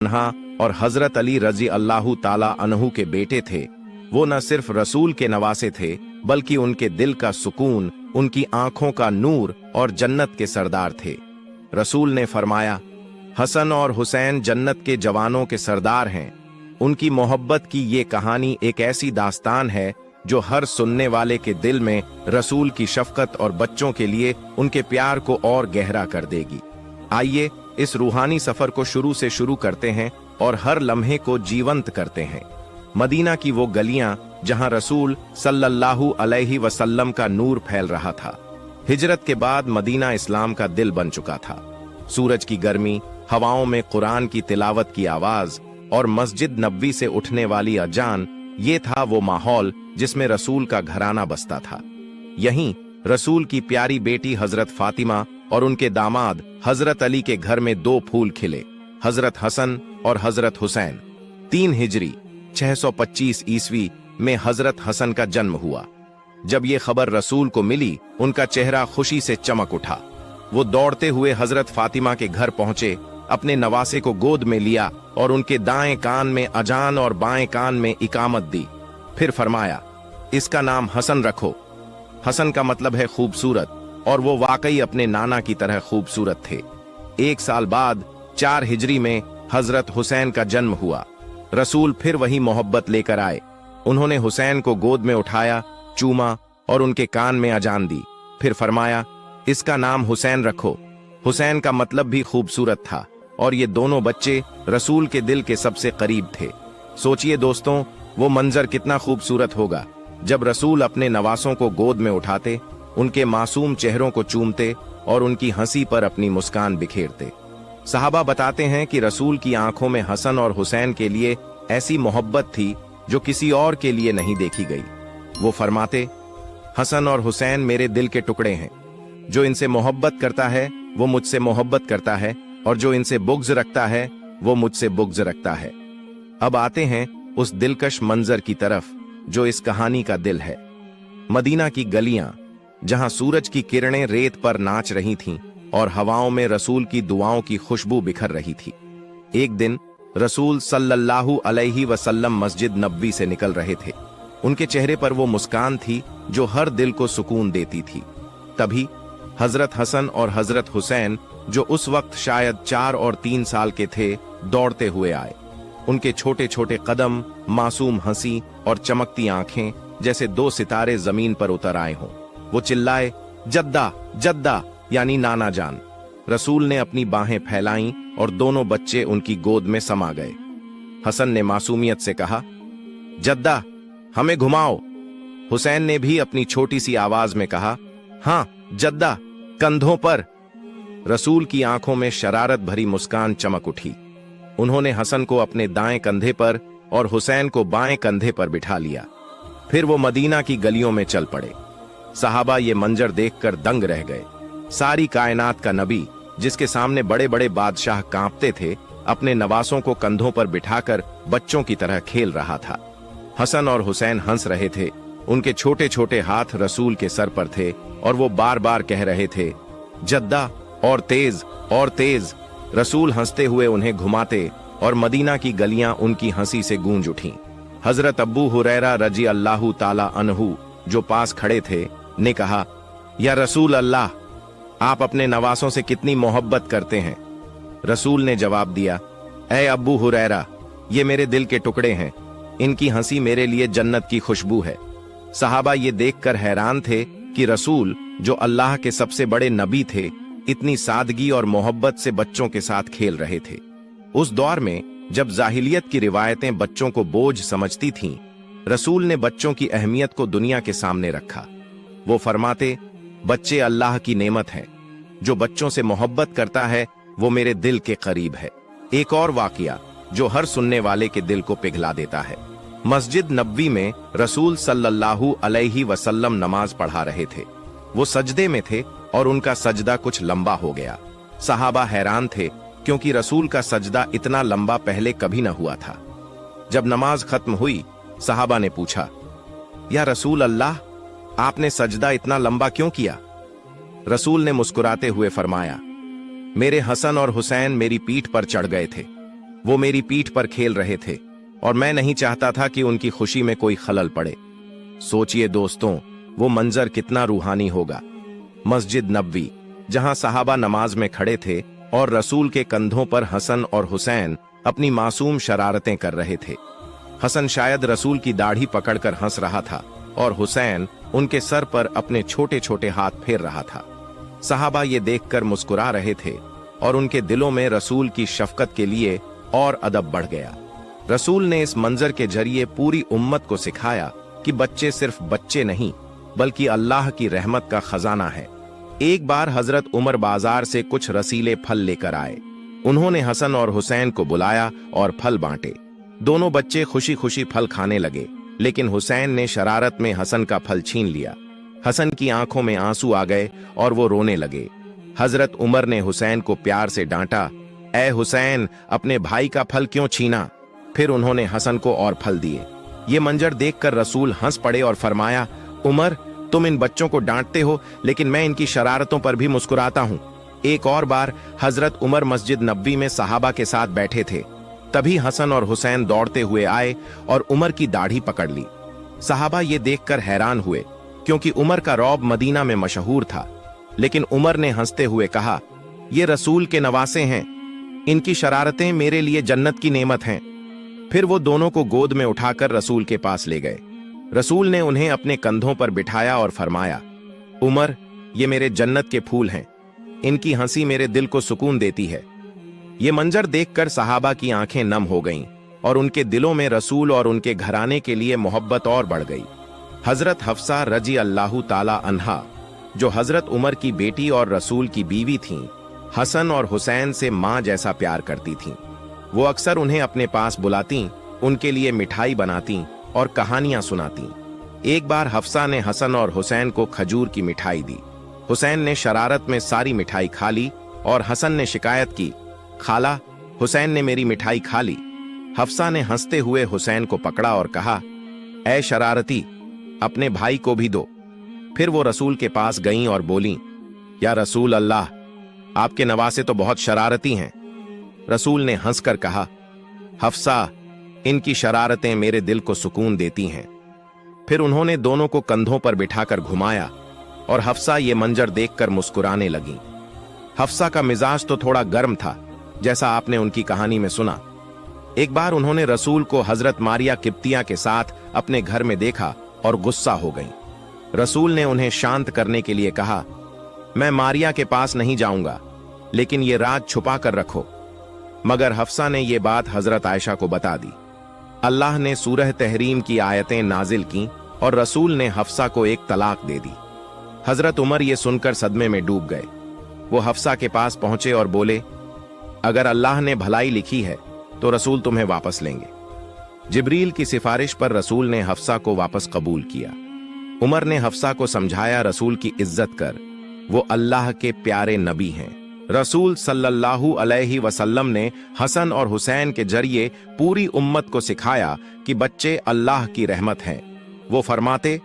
अन्हा और हजरत अली रजी अल्लाह ताला अन्हु के बेटे थे, वो न सिर्फ रसूल के नवासे थे बल्कि उनके दिल का सुकून, उनकी आंखों का नूर और जन्नत के सरदार थे। रसूल ने फरमाया, हसन और हुसैन जन्नत के जवानों के सरदार हैं। उनकी मोहब्बत की ये कहानी एक ऐसी दास्तान है जो हर सुनने वाले के दिल में रसूल की शफकत और बच्चों के लिए उनके प्यार को और गहरा कर देगी। आइए इस रूहानी सफर को शुरू से शुरू करते हैं और हर लम्हे को जीवंत करते हैं। मदीना की वो गलियां जहां रसूल सल्लल्लाहु अलैहि वसल्लम का नूर फैल रहा था। हिजरत के बाद मदीना इस्लाम का दिल बन चुका था। सूरज की गर्मी, हवाओं में कुरान की तिलावत की आवाज और मस्जिद नबवी से उठने वाली अजान, ये था वो माहौल जिसमें रसूल का घराना बसता था। यहीं रसूल की प्यारी बेटी हजरत फातिमा और उनके दामाद हजरत अली के घर में दो फूल खिले, हजरत हसन और हजरत हुसैन। 3 हिजरी 625 ईस्वी में हजरत हसन का जन्म हुआ। जब ये खबर रसूल को मिली, उनका चेहरा खुशी से चमक उठा। वो दौड़ते हुए हजरत फातिमा के घर पहुंचे, अपने नवासे को गोद में लिया और उनके दाएं कान में अजान और बाएं कान में इकामत दी। फिर फरमाया, इसका नाम हसन रखो। हसन का मतलब है खूबसूरत, और वो वाकई अपने नाना की तरह खूबसूरत थे। 1 साल बाद 4 हिजरी में हजरत हुसैन का जन्म हुआ। रसूल फिर वही मोहब्बत लेकर आए। उन्होंने हुसैन को गोद में उठाया, चूमा और उनके कान में अजान दी। फिर फरमाया, इसका नाम हुसैन रखो। हुसैन का मतलब भी खूबसूरत था और ये दोनों बच्चे रसूल के दिल के सबसे करीब थे। सोचिए दोस्तों, वो मंजर कितना खूबसूरत होगा जब रसूल अपने नवासों को गोद में उठाते, उनके मासूम चेहरों को चूमते और उनकी हंसी पर अपनी मुस्कान बिखेरते। सहाबा बताते हैं कि रसूल की आंखों में हसन और हुसैन के लिए ऐसी मोहब्बत थी जो किसी और के लिए नहीं देखी गई। वो फरमाते, हसन और हुसैन मेरे दिल के टुकड़े हैं। जो इनसे मोहब्बत करता है वो मुझसे मोहब्बत करता है, और जो इनसे बुग़्ज़ रखता है वो मुझसे बुग़्ज़ रखता है। अब आते हैं उस दिलकश मंजर की तरफ जो इस कहानी का दिल है। मदीना की गलियां जहां सूरज की किरणें रेत पर नाच रही थीं और हवाओं में रसूल की दुआओं की खुशबू बिखर रही थी। एक दिन रसूल सल्लल्लाहु अलैहि वसल्लम मस्जिद नबवी से निकल रहे थे। उनके चेहरे पर वो मुस्कान थी जो हर दिल को सुकून देती थी। तभी हजरत हसन और हजरत हुसैन, जो उस वक्त शायद 4 और 3 साल के थे, दौड़ते हुए आए। उनके छोटे छोटे कदम, मासूम हंसी और चमकती आंखें जैसे 2 सितारे जमीन पर उतर आए हों। वो चिल्लाए, जद्दा जद्दा, यानी नाना जान। रसूल ने अपनी बाहें फैलाईं और दोनों बच्चे उनकी गोद में समा गए। हसन ने मासूमियत से कहा, जद्दा हमें घुमाओ। हुसैन ने भी अपनी छोटी सी आवाज में कहा, हाँ जद्दा, कंधों पर। रसूल की आंखों में शरारत भरी मुस्कान चमक उठी। उन्होंने हसन को अपने दाएं कंधे पर और हुसैन को बाएं कंधे पर बिठा लिया। फिर वो मदीना की गलियों में चल पड़े। सहाबा ये मंजर देखकर दंग रह गए। सारी कायनात का नबी, जिसके सामने बड़े बड़े बादशाह कांपते थे, अपने नवासों को कंधों पर बिठाकर बच्चों की तरह खेल रहा था। हसन और हुसैन हंस रहे थे। उनके छोटे छोटे हाथ रसूल के सर पर थे और वो बार बार कह रहे थे, जद्दा, और तेज और तेज। रसूल हंसते हुए उन्हें घुमाते और मदीना की गलियां उनकी हंसी से गूंज उठीं। हजरत अब्बू हुरैरा रजी अल्लाह ताला अन्हु, जो पास खड़े थे, ने कहा, या रसूल अल्लाह, आप अपने नवासों से कितनी मोहब्बत करते हैं। रसूल ने जवाब दिया, ऐ अब्बू हुरैरा, ये मेरे दिल के टुकड़े हैं। इनकी हंसी मेरे लिए जन्नत की खुशबू है। सहाबा ये देखकर हैरान थे कि रसूल, जो अल्लाह के सबसे बड़े नबी थे, इतनी सादगी और मोहब्बत से बच्चों के साथ खेल रहे थे। उस दौर में जब जाहिलियत की रिवायतें बच्चों को बोझ समझती थीं, रसूल ने बच्चों की अहमियत को दुनिया के सामने रखा। वो फरमाते, बच्चे अल्लाह की नेमत हैं। जो बच्चों से मोहब्बत करता है वो मेरे दिल के करीब है। एक और वाकया जो हर सुनने वाले के दिल को पिघला देता है। मस्जिद नबवी में रसूल सल्लल्लाहु अलैहि वसल्लम नमाज पढ़ा रहे थे। वो सजदे में थे और उनका सजदा कुछ लंबा हो गया। सहाबा हैरान थे क्योंकि रसूल का सजदा इतना लंबा पहले कभी न हुआ था। जब नमाज खत्म हुई, सहाबा ने पूछा, या रसूल अल्लाह, आपने सजदा इतना लंबा क्यों किया? रसूल ने मुस्कुराते हुए फरमाया, मेरे हसन और हुसैन मेरी पीठ पर चढ़ गए थे। वो मेरी पीठ पर खेल रहे थे और मैं नहीं चाहता था कि उनकी खुशी में कोई खलल पड़े। सोचिए दोस्तों, वो मंजर कितना रूहानी होगा। मस्जिद नबवी, जहां सहाबा नमाज में खड़े थे और रसूल के कंधों पर हसन और हुसैन अपनी मासूम शरारतें कर रहे थे। हसन शायद रसूल की दाढ़ी पकड़कर हंस रहा था और हुसैन उनके सर पर अपने छोटे छोटे हाथ फेर रहा था। सहाबा ये देखकर मुस्कुरा रहे थे और उनके दिलों में रसूल की शफकत के लिए और अदब बढ़ गया। रसूल ने इस मंजर के जरिए पूरी उम्मत को सिखाया कि बच्चे सिर्फ बच्चे नहीं, बल्कि अल्लाह की रहमत का खजाना है। एक बार हजरत उमर बाजार से कुछ रसीले फल लेकर आए। उन्होंने हसन और हुसैन को बुलाया और फल बांटे। दोनों बच्चे खुशी खुशी फल खाने लगे, लेकिन हुसैन ने शरारत में हसन का फल छीन लिया। हसन की आंखों में आंसू आ गए और वो रोने लगे। हजरत उमर ने हुसैन को प्यार से डांटा, ऐ हुसैन, अपने भाई का फल क्यों छीना? फिर उन्होंने हसन को और फल दिए। ये मंजर देखकर रसूल हंस पड़े और फरमाया, उमर, तुम इन बच्चों को डांटते हो, लेकिन मैं इनकी शरारतों पर भी मुस्कुराता हूं। एक और बार हजरत उमर मस्जिद नबवी में सहाबा के साथ बैठे थे। तभी हसन और हुसैन दौड़ते हुए आए और उमर की दाढ़ी पकड़ ली। सहाबा ये देखकर हैरान हुए, क्योंकि उमर का रौब मदीना में मशहूर था। लेकिन उमर ने हंसते हुए कहा, ये रसूल के नवासे हैं, इनकी शरारतें मेरे लिए जन्नत की नेमत हैं। फिर वो दोनों को गोद में उठाकर रसूल के पास ले गए। रसूल ने उन्हें अपने कंधों पर बिठाया और फरमाया, उमर, ये मेरे जन्नत के फूल हैं, इनकी हंसी मेरे दिल को सुकून देती है। ये मंजर देखकर सहाबा की आंखें नम हो गईं और उनके दिलों में रसूल और उनके घराने के लिए मोहब्बत और बढ़ गई। हजरत हफ्सा रजी अल्लाहु ताला अन्हा, जो हजरत उमर की बेटी और रसूल की बीवी थीं, हसन और हुसैन से मां जैसा प्यार करती थीं। वो अक्सर उन्हें अपने पास बुलाती, उनके लिए मिठाई बनाती और कहानियां सुनाती। एक बार हफ्सा ने हसन और हुसैन को खजूर की मिठाई दी। हुसैन ने शरारत में सारी मिठाई खा ली और हसन ने शिकायत की, खाला, हुसैन ने मेरी मिठाई खा ली। हफ्सा ने हंसते हुए हुसैन को पकड़ा और कहा, ऐ शरारती, अपने भाई को भी दो। फिर वो रसूल के पास गईं और बोलीं, या रसूल अल्लाह, आपके नवासे तो बहुत शरारती हैं। रसूल ने हंसकर कहा, हफ्सा, इनकी शरारतें मेरे दिल को सुकून देती हैं। फिर उन्होंने दोनों को कंधों पर बिठाकर घुमाया और हफ्सा ये मंजर देखकर मुस्कुराने लगी। हफ्सा का मिजाज तो थोड़ा गर्म था, जैसा आपने उनकी कहानी में सुना। एक बार उन्होंने रसूल को हजरत मारिया किप्तिया के साथ अपने घर में देखा और गुस्सा हो गईं। रसूल ने उन्हें शांत करने के लिए कहा, मैं मारिया के पास नहीं जाऊंगा, लेकिन ये राज छुपा कर रखो। मगर हफ्सा ने ये बात हजरत आयशा को बता दी। अल्लाह ने सूरह तहरीम की आयतें नाजिल की और रसूल ने हफ्सा को एक तलाक दे दी। हजरत उमर ये सुनकर सदमे में डूब गए। वो हफ्सा के पास पहुंचे और बोले, अगर अल्लाह ने भलाई लिखी है तो रसूल तुम्हें वापस लेंगे। जिब्रील की सिफारिश पर रसूल ने हफ्सा को वापस कबूल किया। उमर ने हफ्सा को समझाया, रसूल की इज्जत कर, वो अल्लाह के प्यारे नबी हैं। रसूल सल्लल्लाहु अलैहि वसल्लम ने हसन और हुसैन के जरिए पूरी उम्मत को सिखाया कि बच्चे अल्लाह की रहमत हैं। वो फरमाते,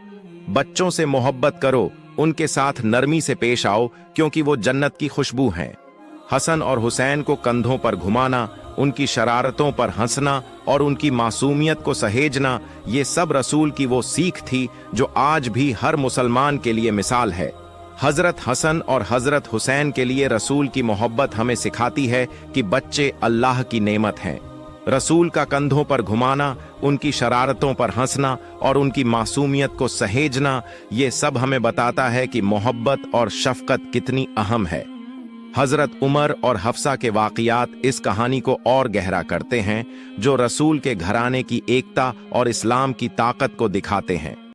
बच्चों से मोहब्बत करो, उनके साथ नरमी से पेश आओ, क्योंकि वो जन्नत की खुशबू हैं। हसन और हुसैन को कंधों पर घुमाना, उनकी शरारतों पर हंसना और उनकी मासूमियत को सहेजना, ये सब रसूल की वो सीख थी जो आज भी हर मुसलमान के लिए मिसाल है। हजरत हसन और हजरत हुसैन के लिए रसूल की मोहब्बत हमें सिखाती है कि बच्चे अल्लाह की नेमत हैं। रसूल का कंधों पर घुमाना, उनकी शरारतों पर हंसना और उनकी मासूमियत को सहेजना, ये सब हमें बताता है कि मोहब्बत और शफकत कितनी अहम है। हजरत उमर और हफ्सा के वाक़ियात इस कहानी को और गहरा करते हैं, जो रसूल के घराने की एकता और इस्लाम की ताकत को दिखाते हैं।